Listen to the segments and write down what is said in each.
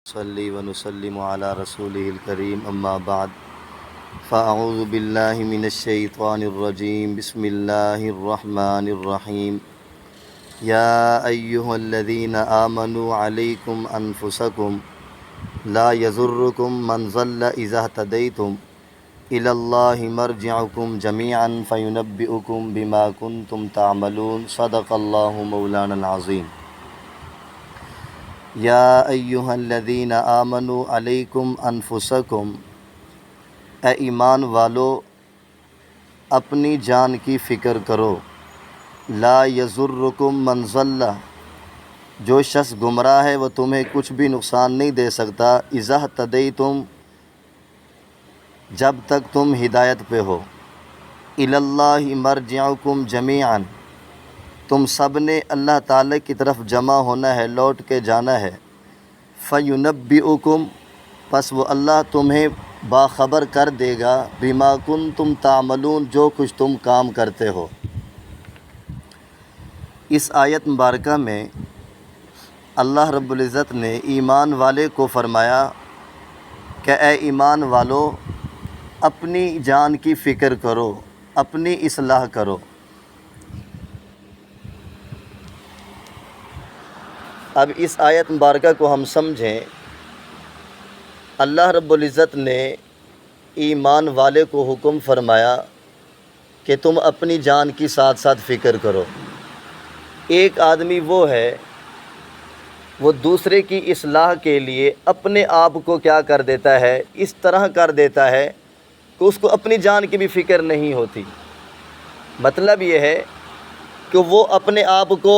صلی ونسلم علی رسولہ الکریم اما بعد فاعوذ باللہ من الشیطان الرجیم بسم اللہ الرحمن الرحیم یا ایہا الذین آمنوا علیکم انفسکم لا یضرکم من ضل اذا اہتدیتم الی اللہ مرجعکم جمیعا فینبئکم بما کنتم تعملون صدق اللہ مولانا العظیم۔ یا ایہا الذین آمنوا علیکم انفسکم، اے ایمان والو اپنی جان کی فکر کرو۔ لا یضرکم من ضل، جو شخص گمراہ ہے وہ تمہیں کچھ بھی نقصان نہیں دے سکتا۔ اذا اہتدیتم، جب تک تم ہدایت پہ ہو۔ الی اللہ مرجعکم جمیعا، تم سب نے اللہ تعالیٰ کی طرف جمع ہونا ہے، لوٹ کے جانا ہے۔ فینبئکم، پس وہ اللہ تمہیں باخبر کر دے گا، بما کنتم تعملون، جو کچھ تم کام کرتے ہو۔ اس آیت مبارکہ میں اللہ رب العزت نے ایمان والے کو فرمایا کہ اے ایمان والو اپنی جان کی فکر کرو، اپنی اصلاح کرو۔ اب اس آیت مبارکہ کو ہم سمجھیں۔ اللہ رب العزت نے ایمان والے کو حکم فرمایا کہ تم اپنی جان کی ساتھ ساتھ فکر کرو۔ ایک آدمی وہ ہے، وہ دوسرے کی اصلاح کے لیے اپنے آپ کو کیا کر دیتا ہے، اس طرح کر دیتا ہے کہ اس کو اپنی جان کی بھی فکر نہیں ہوتی۔ مطلب یہ ہے کہ وہ اپنے آپ کو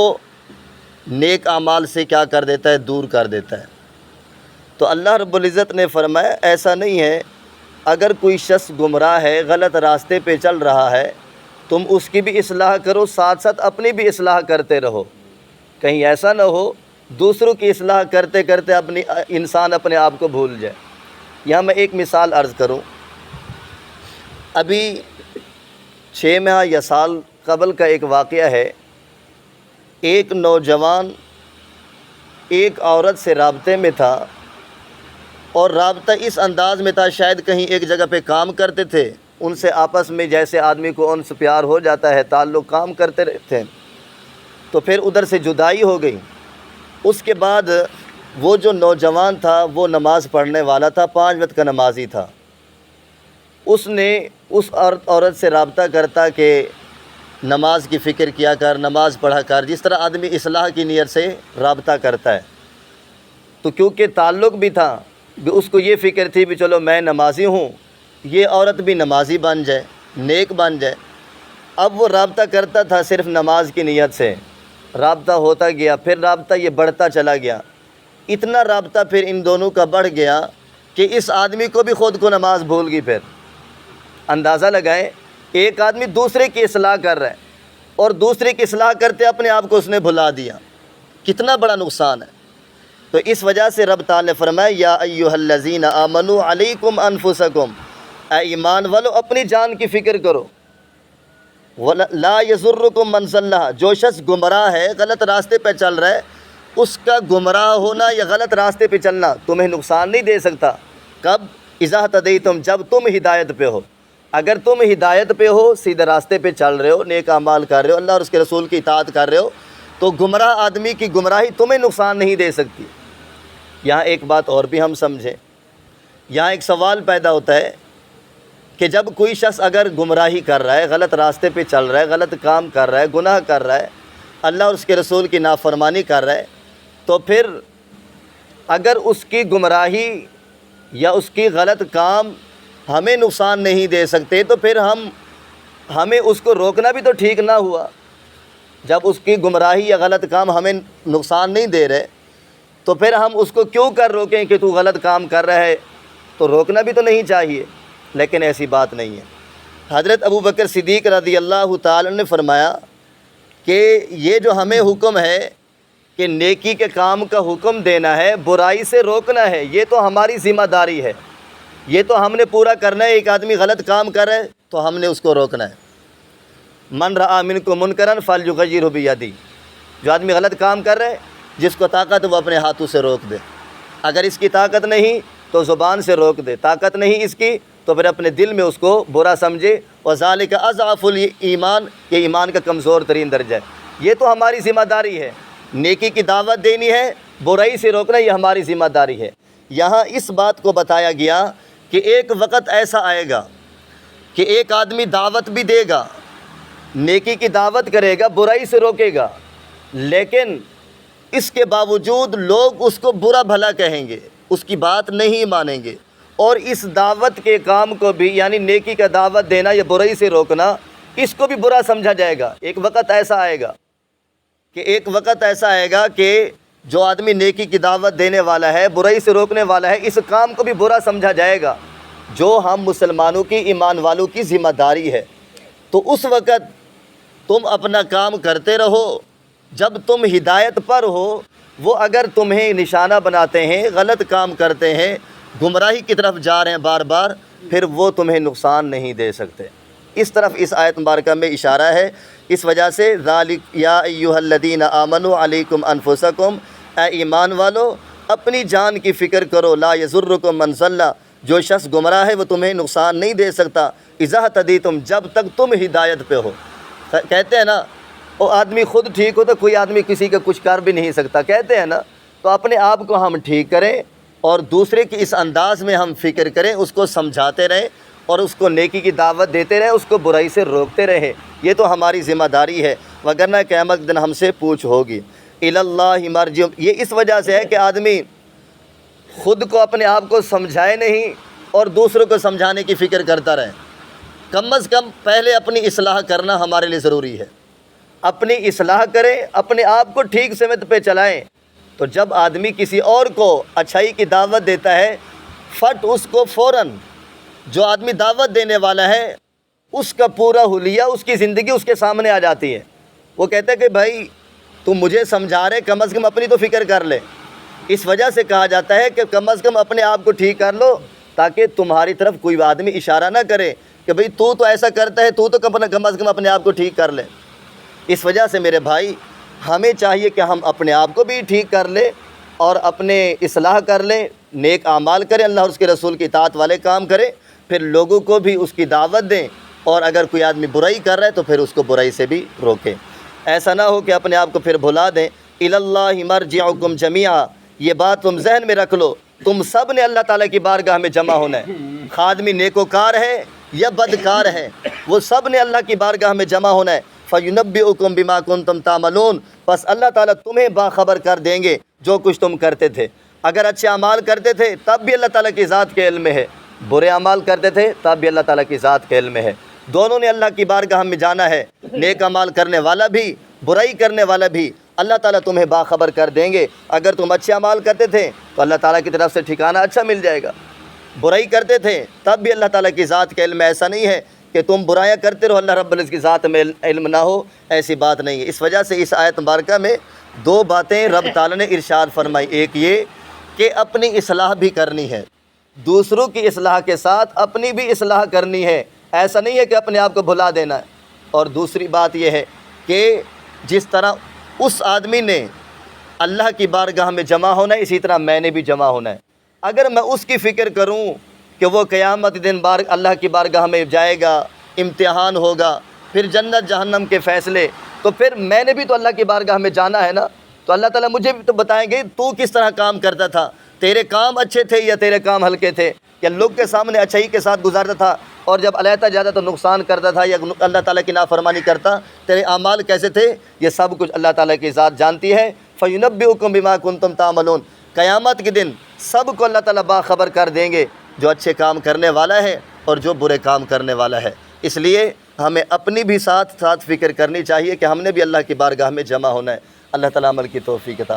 نیک اعمال سے کیا کر دیتا ہے، دور کر دیتا ہے۔ تو اللہ رب العزت نے فرمایا ایسا نہیں ہے، اگر کوئی شخص گمراہ ہے، غلط راستے پہ چل رہا ہے، تم اس کی بھی اصلاح کرو، ساتھ ساتھ اپنی بھی اصلاح کرتے رہو۔ کہیں ایسا نہ ہو دوسروں کی اصلاح کرتے کرتے انسان اپنے آپ کو بھول جائے۔ یہاں میں ایک مثال عرض کروں۔ ابھی 6 ماہ یا سال قبل کا ایک واقعہ ہے۔ ایک نوجوان ایک عورت سے رابطے میں تھا، اور رابطہ اس انداز میں تھا، شاید کہیں ایک جگہ پہ کام کرتے تھے، ان سے آپس میں جیسے آدمی کو ان سے پیار ہو جاتا ہے، تعلق کام کرتے رہتے ہیں، تو پھر ادھر سے جدائی ہو گئی۔ اس کے بعد وہ جو نوجوان تھا وہ نماز پڑھنے والا تھا، 5 وقت کا نمازی تھا۔ اس نے اس عورت سے رابطہ کرتا کہ نماز کی فکر کیا کر، نماز پڑھا کر، جس طرح آدمی اصلاح کی نیت سے رابطہ کرتا ہے۔ تو کیونکہ تعلق بھی تھا، اس کو یہ فکر تھی بھی چلو میں نمازی ہوں، یہ عورت بھی نمازی بن جائے، نیک بن جائے۔ اب وہ رابطہ کرتا تھا صرف نماز کی نیت سے، رابطہ ہوتا گیا، پھر رابطہ یہ بڑھتا چلا گیا۔ اتنا رابطہ پھر ان دونوں کا بڑھ گیا کہ اس آدمی کو بھی خود کو نماز بھول گئی۔ پھر اندازہ لگائیں، ایک آدمی دوسرے کی اصلاح کر رہا ہے، اور دوسرے کی اصلاح کرتے اپنے آپ کو اس نے بھلا دیا۔ کتنا بڑا نقصان ہے۔ تو اس وجہ سے رب تعالیٰ نے فرمایا یا ایھا الذین آمنوا علیکم انفسکم، اے ایمان والو اپنی جان کی فکر کرو۔ لا یضرکم من ضل، جو شخص گمراہ ہے، غلط راستے پہ چل رہا ہے، اس کا گمراہ ہونا یا غلط راستے پہ چلنا تمہیں نقصان نہیں دے سکتا۔ کب؟ اذا اہتدیتم، جب تم ہدایت پہ ہو۔ اگر تم ہدایت پہ ہو، سیدھے راستے پہ چل رہے ہو، نیک اعمال کر رہے ہو، اللہ اور اس کے رسول کی اطاعت کر رہے ہو، تو گمراہ آدمی کی گمراہی تمہیں نقصان نہیں دے سکتی۔ یہاں ایک بات اور بھی ہم سمجھیں۔ یہاں ایک سوال پیدا ہوتا ہے کہ جب کوئی شخص اگر گمراہی کر رہا ہے، غلط راستے پہ چل رہا ہے، غلط کام کر رہا ہے، گناہ کر رہا ہے، اللہ اور اس کے رسول کی نافرمانی کر رہا ہے، تو پھر اگر اس کی گمراہی یا اس کی غلط کام ہمیں نقصان نہیں دے سکتے، تو پھر ہمیں اس کو روکنا بھی تو ٹھیک نہ ہوا۔ جب اس کی گمراہی یا غلط کام ہمیں نقصان نہیں دے رہے، تو پھر ہم اس کو کیوں کر روکیں کہ تو غلط کام کر رہا ہے؟ تو روکنا بھی تو نہیں چاہیے۔ لیکن ایسی بات نہیں ہے۔ حضرت ابوبکر صدیق رضی اللہ تعالی عنہ نے فرمایا کہ یہ جو ہمیں حکم ہے کہ نیکی کے کام کا حکم دینا ہے، برائی سے روکنا ہے، یہ تو ہماری ذمہ داری ہے، یہ تو ہم نے پورا کرنا ہے۔ ایک آدمی غلط کام کر رہا ہے تو ہم نے اس کو روکنا ہے۔ من رأى منکم منکرا فلیغیرہ بیدہ، جو آدمی غلط کام کر رہا ہے، جس کو طاقت وہ اپنے ہاتھوں سے روک دے۔ اگر اس کی طاقت نہیں تو زبان سے روک دے، طاقت نہیں اس کی تو پھر اپنے دل میں اس کو برا سمجھے۔ وذالک اضعف الایمان، یہ ایمان کا کمزور ترین درجہ ہے۔ یہ تو ہماری ذمہ داری ہے، نیکی کی دعوت دینی ہے، برائی سے روکنا یہ ہماری ذمہ داری ہے۔ یہاں اس بات کو بتایا گیا کہ ایک وقت ایسا آئے گا کہ ایک آدمی دعوت بھی دے گا، نیکی کی دعوت کرے گا، برائی سے روکے گا، لیکن اس کے باوجود لوگ اس کو برا بھلا کہیں گے، اس کی بات نہیں مانیں گے، اور اس دعوت کے کام کو بھی، یعنی نیکی کا دعوت دینا یا برائی سے روکنا، اس کو بھی برا سمجھا جائے گا۔ ایک وقت ایسا آئے گا کہ جو آدمی نیکی کی دعوت دینے والا ہے، برائی سے روکنے والا ہے، اس کام کو بھی برا سمجھا جائے گا، جو ہم مسلمانوں کی، ایمان والوں کی ذمہ داری ہے۔ تو اس وقت تم اپنا کام کرتے رہو، جب تم ہدایت پر ہو، وہ اگر تمہیں نشانہ بناتے ہیں، غلط کام کرتے ہیں، گمراہی کی طرف جا رہے ہیں بار بار، پھر وہ تمہیں نقصان نہیں دے سکتے۔ اس طرف اس آیت مبارکہ میں اشارہ ہے۔ اس وجہ سے ذالک یا ایھا الذین آمنوا علیکم انفسکم، اے ایمان والو اپنی جان کی فکر کرو، لا یضرکم من ضل، جو شخص گمراہ ہے وہ تمہیں نقصان نہیں دے سکتا، اذا اہتدیتم، جب تک تم ہدایت پہ ہو۔ کہتے ہیں نا وہ آدمی خود ٹھیک ہو تو کوئی آدمی کسی کا کچھ کر بھی نہیں سکتا، کہتے ہیں نا، تو اپنے آپ کو ہم ٹھیک کریں اور دوسرے کی اس انداز میں ہم فکر کریں، اس کو سمجھاتے رہیں اور اس کو نیکی کی دعوت دیتے رہیں، اس کو برائی سے روکتے رہیں۔ یہ تو ہماری ذمہ داری ہے، وگرنہ قیامت کے دن ہم سے پوچھ ہوگی۔ الی اللہ مرجعکم، یہ اس وجہ سے ہے کہ آدمی خود کو، اپنے آپ کو سمجھائے نہیں اور دوسروں کو سمجھانے کی فکر کرتا رہے۔ کم از کم پہلے اپنی اصلاح کرنا ہمارے لیے ضروری ہے۔ اپنی اصلاح کریں، اپنے آپ کو ٹھیک سمت پہ چلائیں، تو جب آدمی کسی اور کو اچھائی کی دعوت دیتا ہے، فٹ اس کو فوراً، جو آدمی دعوت دینے والا ہے اس کا پورا حلیہ، اس کی زندگی اس کے سامنے آ جاتی ہے۔ وہ کہتا ہے کہ بھائی تم مجھے سمجھا رہے، کم از کم اپنی تو فکر کر لے۔ اس وجہ سے کہا جاتا ہے کہ کم از کم اپنے آپ کو ٹھیک کر لو، تاکہ تمہاری طرف کوئی آدمی اشارہ نہ کرے کہ بھئی تو ایسا کرتا ہے، تو کم از کم اپنے آپ کو ٹھیک کر لے۔ اس وجہ سے میرے بھائی ہمیں چاہیے کہ ہم اپنے آپ کو بھی ٹھیک کر لیں اور اپنے اصلاح کر لیں، نیک اعمال کریں، اللہ اور اس کے رسول کی اطاعت والے کام کریں، پھر لوگوں کو بھی اس کی دعوت دیں، اور اگر کوئی آدمی برائی کر رہا ہے تو پھر اس کو برائی سے بھی روکیں۔ ایسا نہ ہو کہ اپنے آپ کو پھر بھلا دیں۔ الی اللہ مرجعکم جمیعا، یہ بات تم ذہن میں رکھ لو، تم سب نے اللہ تعالیٰ کی بارگاہ میں جمع ہونا ہے، آدمی نیکوکار ہے یا بدکار ہے، وہ سب نے اللہ کی بارگاہ میں جمع ہونا ہے۔ فَيُنَبِّئُكُم بِمَا كُنتُمْ تَعْمَلُونَ، بس اللہ تعالیٰ تمہیں باخبر کر دیں گے جو کچھ تم کرتے تھے۔ اگر اچھے اعمال کرتے تھے تب بھی اللہ تعالیٰ کی ذات کے علم میں ہے، برے اعمال کرتے تھے تب بھی اللہ تعالیٰ کی ذات کے علم میں ہے۔ دونوں نے اللہ کی بارگاہ میں جانا ہے، نیک اعمال کرنے والا بھی، برائی کرنے والا بھی، اللہ تعالیٰ تمہیں باخبر کر دیں گے۔ اگر تم اچھے اعمال کرتے تھے تو اللہ تعالیٰ کی طرف سے ٹھکانہ اچھا مل جائے گا، برائی کرتے تھے تب بھی اللہ تعالیٰ کی ذات کے علم میں، ایسا نہیں ہے کہ تم برائیاں کرتے رہو اللہ رب العزت کی ذات میں علم نہ ہو، ایسی بات نہیں ہے۔ اس وجہ سے اس آیت مبارکہ میں دو باتیں رب تعالیٰ نے ارشاد فرمائی، ایک یہ کہ اپنی اصلاح بھی کرنی ہے، دوسروں کی اصلاح کے ساتھ اپنی بھی اصلاح کرنی ہے، ایسا نہیں ہے کہ اپنے آپ کو بھلا دینا ہے۔ اور دوسری بات یہ ہے کہ جس طرح اس آدمی نے اللہ کی بارگاہ میں جمع ہونا ہے، اسی طرح میں نے بھی جمع ہونا ہے۔ اگر میں اس کی فکر کروں کہ وہ قیامت دن اللہ کی بارگاہ میں جائے گا، امتحان ہوگا، پھر جنت جہنم کے فیصلے، تو پھر میں نے بھی تو اللہ کی بارگاہ میں جانا ہے نا، تو اللہ تعالیٰ مجھے بھی تو بتائیں گے تو کس طرح کام کرتا تھا، تیرے کام اچھے تھے یا تیرے کام ہلکے تھے، یا لوگ کے سامنے اچھائی کے ساتھ گزارتا تھا اور جب علیحدہ جاتا تو نقصان کرتا تھا یا اللہ تعالیٰ کی نافرمانی کرتا، تیرے اعمال کیسے تھے، یہ سب کچھ اللہ تعالیٰ کی ذات جانتی ہے۔ فَيُنَبِّئُكُم بِمَا كُنتُمْ تَعْمَلُونَ، قیامت کے دن سب کو اللہ تعالیٰ باخبر کر دیں گے، جو اچھے کام کرنے والا ہے اور جو برے کام کرنے والا ہے۔ اس لیے ہمیں اپنی بھی ساتھ فکر کرنی چاہیے کہ ہم نے بھی اللہ کی بارگاہ میں جمع ہونا ہے۔ اللہ تعالیٰ عمل کی توفیق عطا